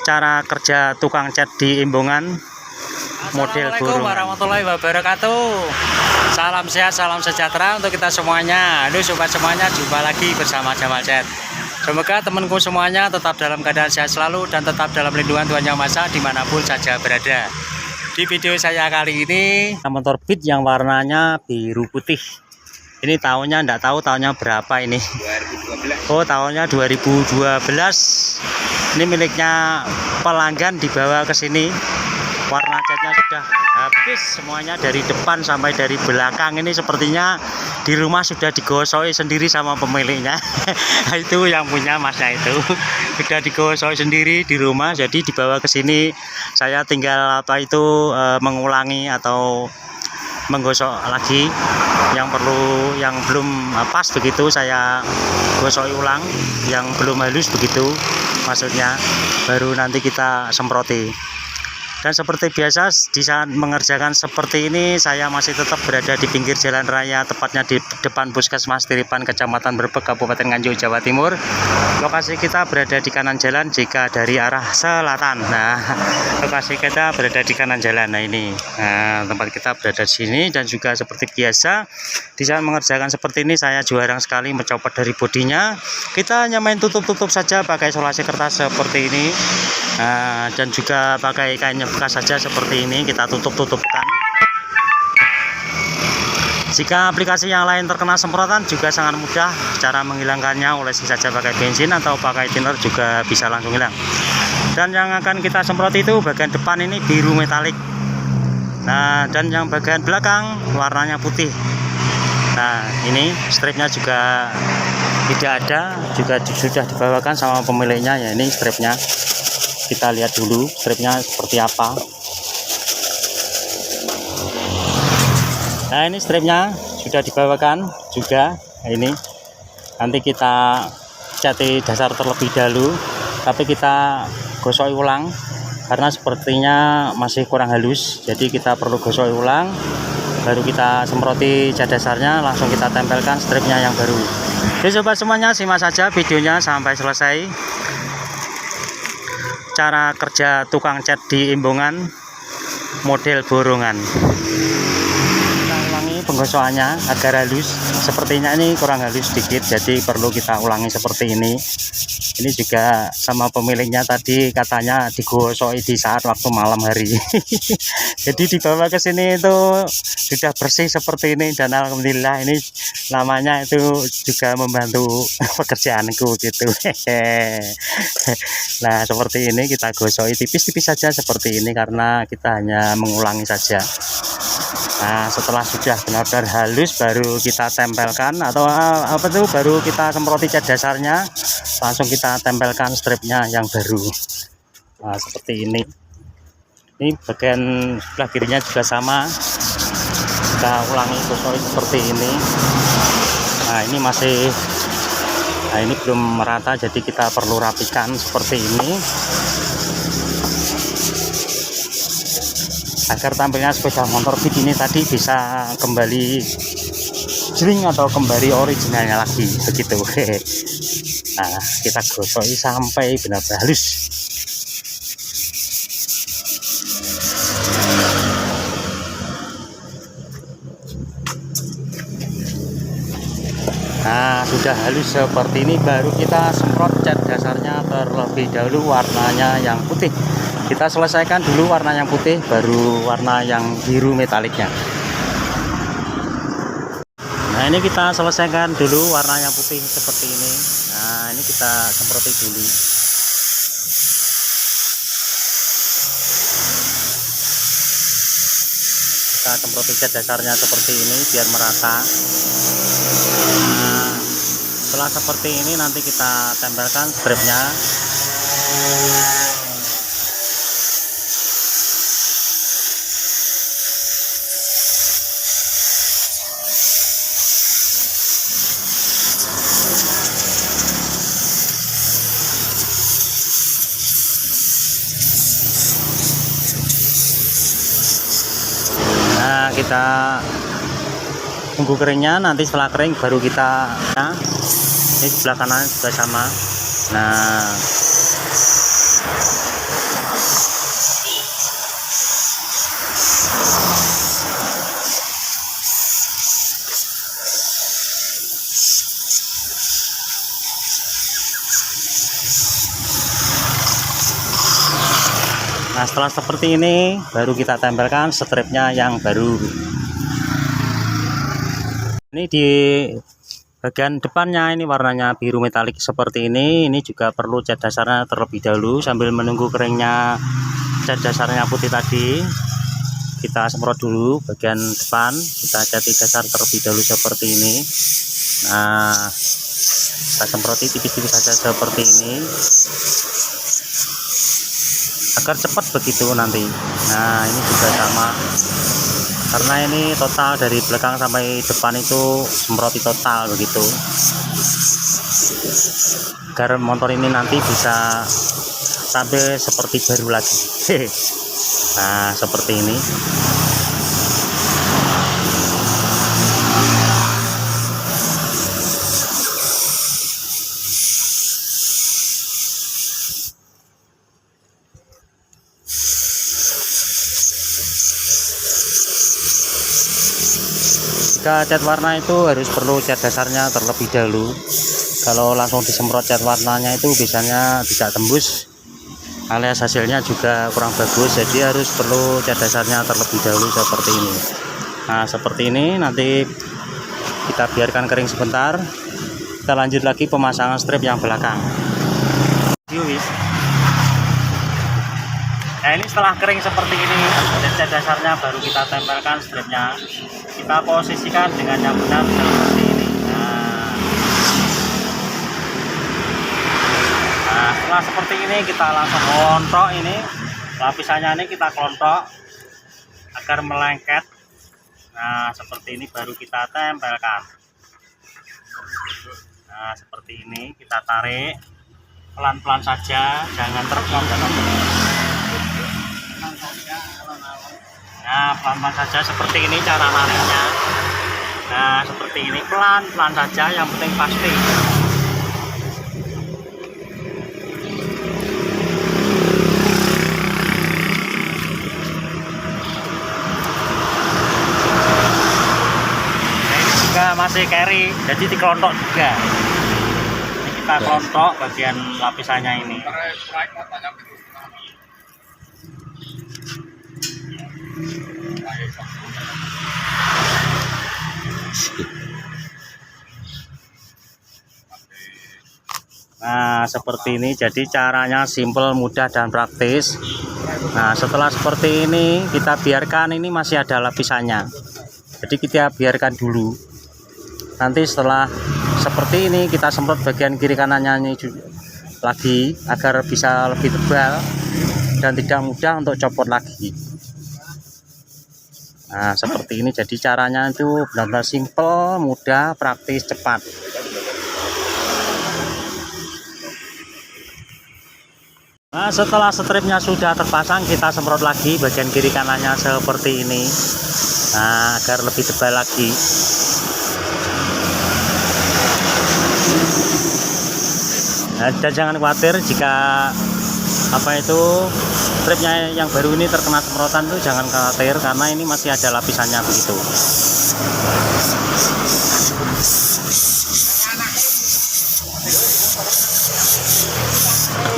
cara kerja tukang cat di Imbongan model Assalamualaikum burung. warahmatullahi wabarakatuh. Salam sehat, salam sejahtera untuk kita semuanya. Halo sobat semuanya, jumpa lagi bersama Jamal Cat. Semoga temanku semuanya tetap dalam keadaan sehat selalu dan tetap dalam lindungan Tuhan Yang Maha Esa dimanapun saja berada. Di video saya kali ini Motor Beat yang warnanya biru putih. Ini tahunnya enggak tahu tahunnya berapa ini. 2012. Oh, tahunnya 2012. Ini miliknya pelanggan, dibawa ke sini. Warna catnya sudah habis semuanya dari depan sampai dari belakang. Ini sepertinya di rumah sudah digosoi sendiri sama pemiliknya. Itu yang punya masnya itu. Sudah digosoi sendiri di rumah, jadi dibawa ke sini. Saya tinggal mengulangi atau menggosok lagi yang perlu, yang belum pas begitu saya gosok ulang, yang belum halus begitu maksudnya, baru nanti kita semproti. Dan seperti biasa di saat mengerjakan seperti ini saya masih tetap berada di pinggir jalan raya, tepatnya di depan Puskesmas Tiripan, Kecamatan Brebek, Kabupaten Nganjuk, Jawa Timur. Lokasi kita berada di kanan jalan jika dari arah selatan. Nah, lokasi kita berada di kanan jalan. Nah, ini tempat kita berada di sini. Dan juga seperti biasa di saat mengerjakan seperti ini saya jarang sekali mencopot dari bodinya. Kita hanya main tutup-tutup saja pakai isolasi kertas seperti ini. Dan juga pakai kainnya bekas saja seperti ini, kita tutup-tutupkan. Jika aplikasi yang lain terkena semprotan juga sangat mudah cara menghilangkannya, olesi saja pakai bensin atau pakai thinner juga bisa langsung hilang. Dan yang akan kita semprot itu bagian depan ini biru metalik. Nah, dan yang bagian belakang warnanya putih. Nah, ini stripnya juga tidak ada, juga sudah dibawakan sama pemiliknya ya. Ini stripnya, kita lihat dulu stripnya seperti apa. Nah, ini stripnya sudah dibawakan juga. Nah, ini nanti kita cati dasar terlebih dahulu, tapi kita gosok ulang karena sepertinya masih kurang halus, jadi kita perlu gosok ulang, baru kita semproti cat dasarnya, langsung kita tempelkan stripnya yang baru. Jadi sobat semuanya, simak saja videonya sampai selesai. Cara kerja tukang cat di Imbongan model borongan. Kita ulangi penggosokannya agar halus. Sepertinya ini kurang halus sedikit, jadi perlu kita ulangi seperti ini. Ini juga sama pemiliknya tadi katanya digosoi di saat waktu malam hari. Jadi dibawa ke sini itu sudah bersih seperti ini, dan alhamdulillah ini namanya itu juga membantu pekerjaanku gitu. Nah, seperti ini kita gosoi tipis-tipis saja seperti ini karena kita hanya mengulangi saja. Nah, setelah sudah benar-benar halus baru kita tempelkan atau baru kita semproti cat dasarnya, langsung kita tempelkan stripnya yang baru. Nah, seperti ini. Ini bagian sebelah kirinya juga sama, kita ulangi gosok seperti ini. Nah, ini masih, nah ini belum merata, jadi kita perlu rapikan seperti ini agar tampilnya sepeda motor Beat ini tadi bisa kembali jering atau kembali originalnya lagi begitu. Nah, kita gosoi sampai benar-benar halus. Nah, sudah halus seperti ini baru kita semprot cat dasarnya terlebih dahulu, warnanya yang putih. Kita selesaikan dulu warna yang putih, baru warna yang biru metaliknya. Nah, ini kita selesaikan dulu warna yang putih seperti ini. Nah, ini kita semproti dulu. Kita semproti cat dasarnya seperti ini biar merata. Nah, setelah seperti ini nanti kita tempelkan stripnya. Nah, kita tunggu keringnya, nanti setelah kering baru kita, nah, ini sebelah kanan juga sama. Nah, Nah setelah seperti ini baru kita tempelkan stripnya yang baru. Ini di bagian depannya ini warnanya biru metalik seperti ini juga perlu cat dasarnya terlebih dahulu. Sambil menunggu keringnya cat dasarnya putih tadi, kita semprot dulu bagian depan, kita cati dasar terlebih dahulu seperti ini. Nah kita semproti tipis-tipis saja seperti ini agar cepat begitu nanti. Nah ini juga sama, karena ini total dari belakang sampai depan itu semproti total begitu, agar motor ini nanti bisa tampil seperti baru lagi. Nah seperti ini. Jika cat warna itu harus perlu cat dasarnya terlebih dahulu. Kalau langsung disemprot cat warnanya itu biasanya tidak tembus, alias hasilnya juga kurang bagus. Jadi harus perlu cat dasarnya terlebih dahulu seperti ini. Nah seperti ini, nanti kita biarkan kering sebentar. Kita lanjut lagi pemasangan strip yang belakang. Nah ini setelah kering seperti ini dan cat dasarnya, baru kita tempelkan stripnya. Kita posisikan dengan yang benar seperti ini. Nah setelah seperti ini kita langsung kelontok ini lapisannya, ini kita kelontok agar melengket. Nah seperti ini baru kita tempelkan. Nah seperti ini kita tarik pelan-pelan saja, jangan terekam. Nah pelan-pelan saja seperti ini cara nariknya. Nah seperti ini pelan-pelan saja, yang penting pasti. Nah, ini juga masih carry, jadi dikelontok juga. Ini kita kelontok bagian lapisannya ini. Nah seperti ini, jadi caranya simple, mudah dan praktis. Nah setelah seperti ini kita biarkan, ini masih ada lapisannya, jadi kita biarkan dulu. Nanti setelah seperti ini kita semprot bagian kiri kanannya ini lagi agar bisa lebih tebal dan tidak mudah untuk copot lagi. Nah seperti ini, jadi caranya itu benar-benar simple, mudah, praktis, cepat. Nah setelah stripnya sudah terpasang, kita semprot lagi bagian kiri kanannya seperti ini. Nah agar lebih tebal lagi. Nah, dan jangan khawatir jika stripnya yang baru ini terkena semprotan, itu jangan khawatir, karena ini masih ada lapisannya begitu.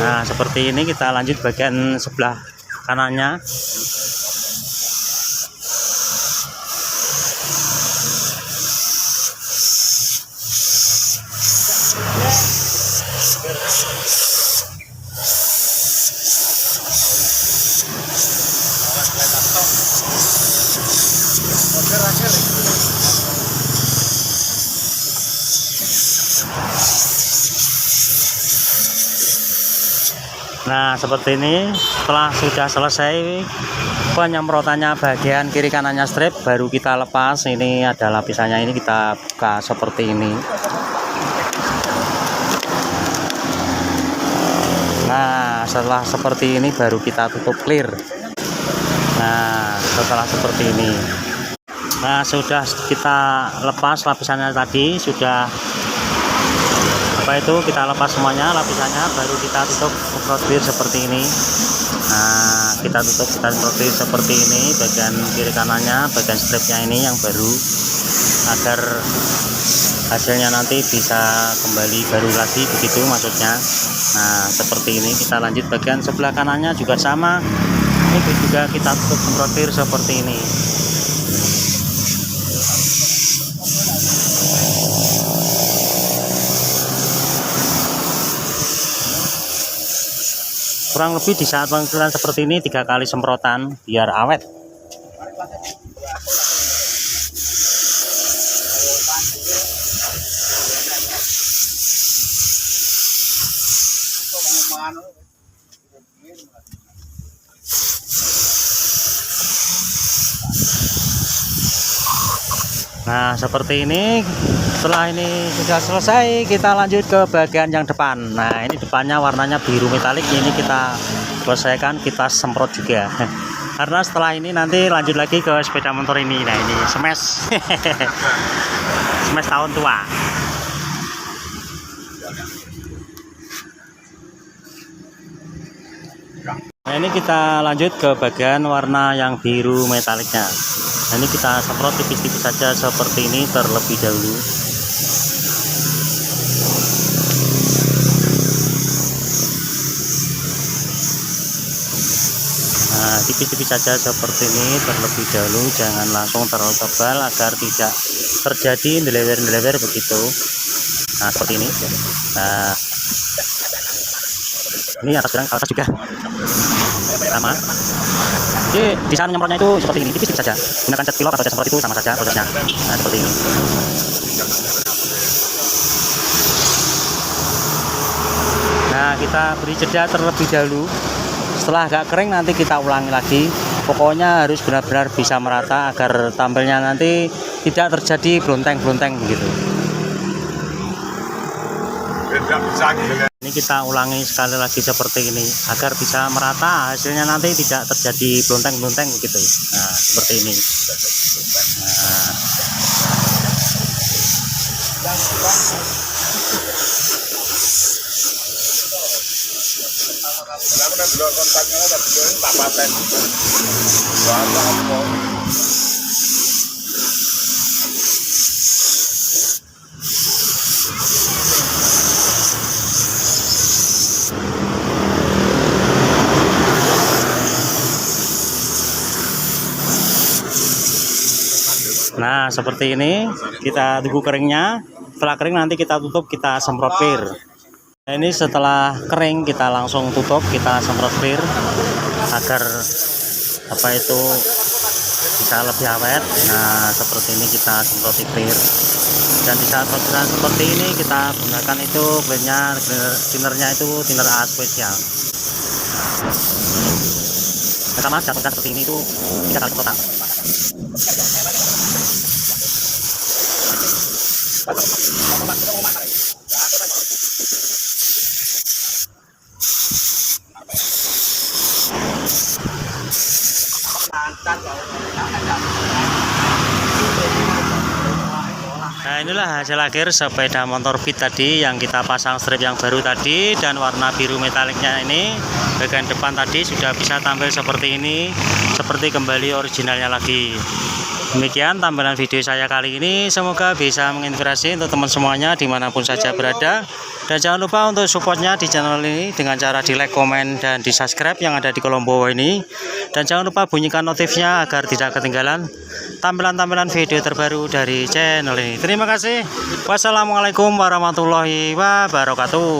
Nah seperti ini, kita lanjut bagian sebelah kanannya. Nah seperti ini, setelah sudah selesai penyemprotannya bagian kiri kanannya strip, baru kita lepas. Ini ada lapisannya, ini kita buka seperti ini. Nah setelah seperti ini baru kita tutup clear. Nah setelah seperti ini, nah sudah kita lepas lapisannya tadi, sudah kita lepas semuanya lapisannya, baru kita tutup semprot clear seperti ini. Nah kita tutup, kita semprot clear seperti ini bagian kiri kanannya, bagian stripnya ini yang baru, agar hasilnya nanti bisa kembali baru lagi begitu maksudnya. Nah seperti ini, kita lanjut bagian sebelah kanannya juga sama, Ini juga kita tutup semprot bir seperti ini. Kurang lebih di saat pengecilan seperti ini 3 kali semprotan biar awet. Nah, seperti ini. Setelah ini sudah selesai, kita lanjut ke bagian yang depan. Nah, ini depannya warnanya biru metalik. Ini kita selesaikan, kita semprot juga. Karena setelah ini nanti lanjut lagi ke sepeda motor ini. Nah, ini smash. Smash tahun tua. Nah, ini kita lanjut ke bagian warna yang biru metaliknya. Nah, ini kita semprot tipis-tipis saja seperti ini terlebih dahulu. Nah, tipis-tipis saja seperti ini terlebih dahulu, jangan langsung terlalu tebal agar tidak terjadi delewer-delewer begitu. Nah, seperti ini. Nah, ini atas belakang atas juga sama. Jadi di saat menyemprotnya itu seperti ini, tipis-tipis saja. Gunakan cat pilok atau cat semprot itu sama saja prosesnya. Nah, seperti ini. Nah, kita beri jeda terlebih dahulu. Setelah agak kering nanti kita ulangi lagi. Pokoknya harus benar-benar bisa merata agar tampilnya nanti tidak terjadi blonteng-blonteng begitu. Ini kita ulangi sekali lagi seperti ini agar bisa merata, hasilnya nanti tidak terjadi blonteng-blonteng begitu. Nah, seperti ini. Nah. Nah, seperti ini kita tunggu keringnya. Setelah kering nanti kita tutup, kita semprot bir. Nah, ini setelah kering kita langsung tutup, kita semprot bir agar apa itu bisa lebih awet. Nah, seperti ini kita semprot bir. Dan di saat pengecilan seperti ini kita gunakan itu cleanernya itu cleaner A spesial. Pertama jatuhkan seperti ini itu 3 kali semprotan. Nah, inilah hasil akhir sepeda motor Beat tadi yang kita pasang strip yang baru tadi dan warna biru metaliknya ini. Bagian depan tadi sudah bisa tampil seperti ini, seperti kembali originalnya lagi. Demikian tampilan video saya kali ini, semoga bisa menginspirasi untuk teman semuanya dimanapun saja berada. Dan jangan lupa untuk supportnya di channel ini dengan cara di like, komen, dan di subscribe yang ada di kolom bawah ini. Dan jangan lupa bunyikan notifnya agar tidak ketinggalan tampilan-tampilan video terbaru dari channel ini. Terima kasih. Wassalamualaikum warahmatullahi wabarakatuh.